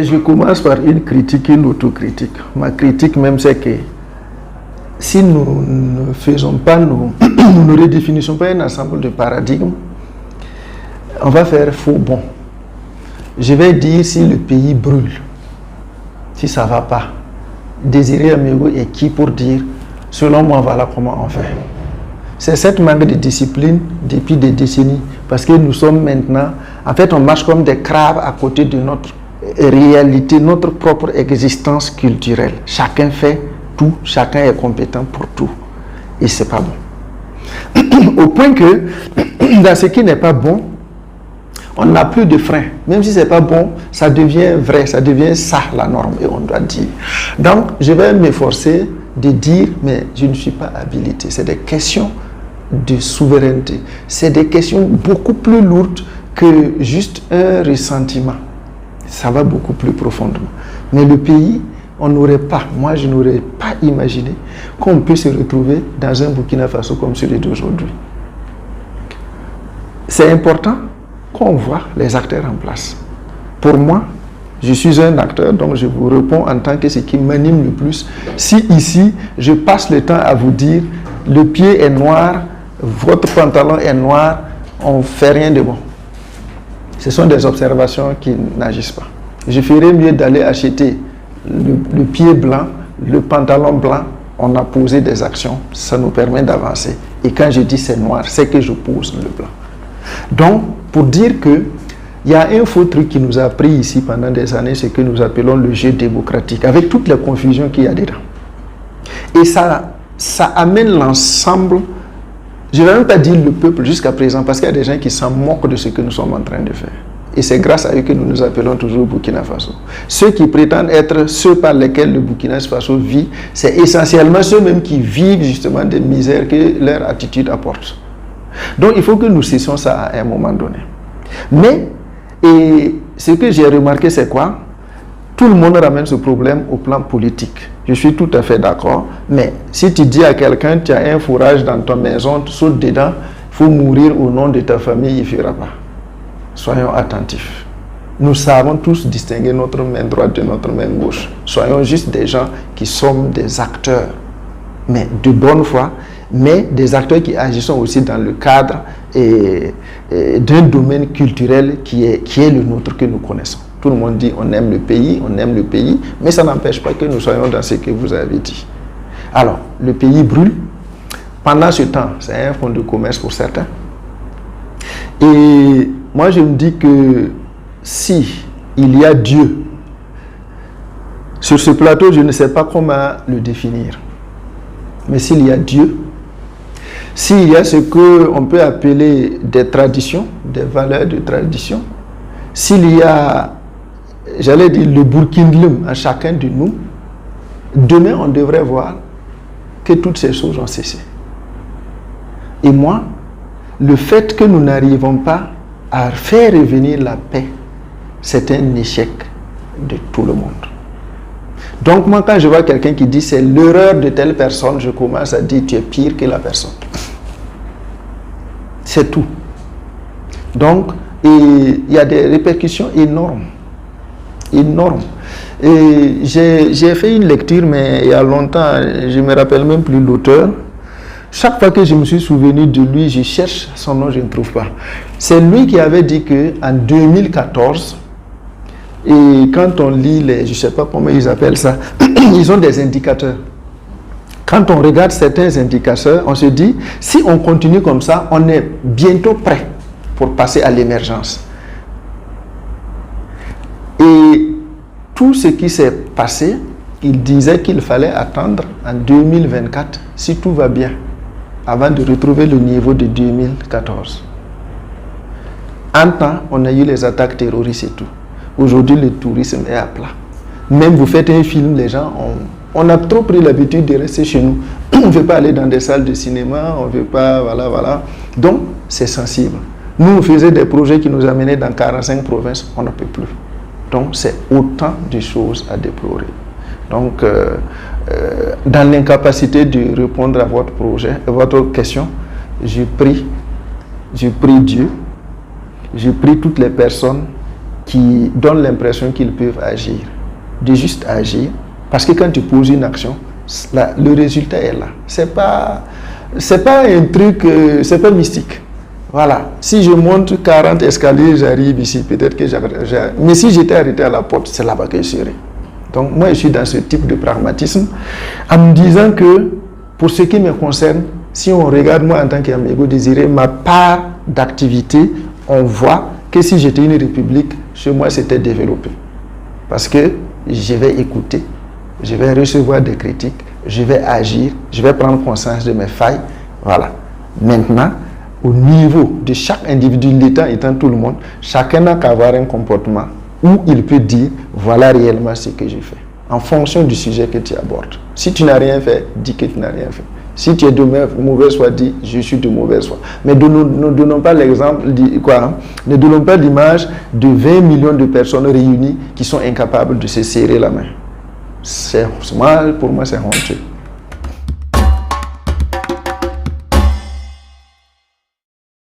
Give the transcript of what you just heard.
Je commence par une critique, une autocritique. Ma critique même, c'est que si nous ne faisons pas, nous ne redéfinissons pas un ensemble de paradigmes, on va faire faux bon. Je vais dire si le pays brûle, si ça ne va pas. Désiré Amigo est qui pour dire, selon moi, voilà comment on fait. C'est cette manque de discipline depuis des décennies, parce que nous sommes maintenant, en fait, on marche comme des crabes à côté de notre réalité, notre propre existence culturelle. Chacun fait tout, chacun est compétent pour tout. Et c'est pas bon. Au point que, dans ce qui n'est pas bon, on n'a plus de frein. Même si c'est pas bon, ça devient vrai, ça devient ça la norme, et on doit dire. Donc, je vais m'efforcer de dire, mais je ne suis pas habilité. C'est des questions de souveraineté. C'est des questions beaucoup plus lourdes que juste un ressentiment. Ça va beaucoup plus profondément. Mais le pays, on n'aurait pas, moi je n'aurais pas imaginé qu'on puisse se retrouver dans un Burkina Faso comme celui d'aujourd'hui. C'est important qu'on voit les acteurs en place. Pour moi, je suis un acteur, donc je vous réponds en tant que ce qui m'anime le plus. Si ici, je passe le temps à vous dire, le pied est noir, votre pantalon est noir, on ne fait rien de bon. Ce sont des observations qui n'agissent pas. Je ferais mieux d'aller acheter le pied blanc, le pantalon blanc, on a posé des actions, ça nous permet d'avancer. Et quand je dis c'est noir, c'est que je pose le blanc. Donc, pour dire que il y a un faux truc qui nous a pris ici pendant des années, c'est que nous appelons le jeu démocratique, avec toutes les confusions qu'il y a dedans. Et ça amène l'ensemble, je ne vais même pas dire le peuple jusqu'à présent, parce qu'il y a des gens qui s'en moquent de ce que nous sommes en train de faire. Et c'est grâce à eux que nous nous appelons toujours Burkina Faso. Ceux qui prétendent être ceux par lesquels le Burkina Faso vit, c'est essentiellement ceux-mêmes qui vivent justement des misères que leur attitude apporte. Donc il faut que nous cessions ça à un moment donné. Mais, et ce que j'ai remarqué, c'est quoi? Tout le monde ramène ce problème au plan politique. Je suis tout à fait d'accord. Mais si tu dis à quelqu'un, tu as un fourrage dans ta maison, tu sautes dedans, il faut mourir au nom de ta famille, il ne fera pas. Soyons attentifs. Nous savons tous distinguer notre main droite de notre main gauche. Soyons juste des gens qui sommes des acteurs, mais de bonne foi, mais des acteurs qui agissent aussi dans le cadre d'un domaine culturel qui est le nôtre, que nous connaissons. Tout le monde dit on aime le pays, mais ça n'empêche pas que nous soyons dans ce que vous avez dit. Alors, le pays brûle. Pendant ce temps, c'est un fonds de commerce pour certains. Et moi, je me dis que si il y a Dieu sur ce plateau, je ne sais pas comment le définir. Mais s'il y a Dieu, s'il y a ce qu'on peut appeler des traditions, des valeurs de tradition, s'il y a, j'allais dire, le Burkindlum à chacun de nous, demain on devrait voir que toutes ces choses ont cessé. Et moi, le fait que nous n'arrivons pas à faire revenir la paix, c'est un échec de tout le monde. Donc moi, quand je vois quelqu'un qui dit c'est l'erreur de telle personne, je commence à dire tu es pire que la personne. C'est tout. Donc, il y a des répercussions énormes. Énormes. Et j'ai fait une lecture, mais il y a longtemps, je ne me rappelle même plus l'auteur. Chaque fois que je me suis souvenu de lui, je cherche son nom, je ne trouve pas. C'est lui qui avait dit qu'en 2014, et quand on lit les, je ne sais pas comment ils appellent ça, ils ont des indicateurs. Quand on regarde certains indicateurs, on se dit, si on continue comme ça, on est bientôt prêt pour passer à l'émergence. Et tout ce qui s'est passé, il disait qu'il fallait attendre en 2024, si tout va bien, avant de retrouver le niveau de 2014. En temps, on a eu les attaques terroristes et tout. Aujourd'hui, le tourisme est à plat. Même vous faites un film, les gens, on a trop pris l'habitude de rester chez nous. On ne veut pas aller dans des salles de cinéma, on ne veut pas, voilà. Donc, c'est sensible. Nous, on faisait des projets qui nous amenaient dans 45 provinces, on ne peut plus. Donc, c'est autant de choses à déplorer. Donc, dans l'incapacité de répondre à votre projet, à votre question, je prie Dieu, je prie toutes les personnes qui donnent l'impression qu'ils peuvent agir, de juste agir, parce que quand tu poses une action, le résultat est là. C'est pas un truc, c'est pas mystique. Voilà. Si je monte 40 escaliers, j'arrive ici, peut-être que j'arrive. Mais si j'étais arrêté à la porte, c'est là-bas que je serais. Donc moi, je suis dans ce type de pragmatisme, en me disant que, pour ce qui me concerne, si on regarde moi en tant qu'Amigo Désiré, ma part d'activité, on voit que si j'étais une république, chez moi, c'était développé. Parce que je vais écouter, je vais recevoir des critiques, je vais agir, je vais prendre conscience de mes failles. Voilà. Maintenant, au niveau de chaque individu, l'État étant tout le monde, chacun n'a qu'à avoir un comportement où il peut dire, voilà réellement ce que j'ai fait. En fonction du sujet que tu abordes. Si tu n'as rien fait, dis que tu n'as rien fait. Si tu es de mauvaise foi, dis je suis de mauvaise foi. Mais ne donnons pas l'exemple, ne donnons pas l'image de 20 millions de personnes réunies qui sont incapables de se serrer la main. Pour moi, c'est honteux.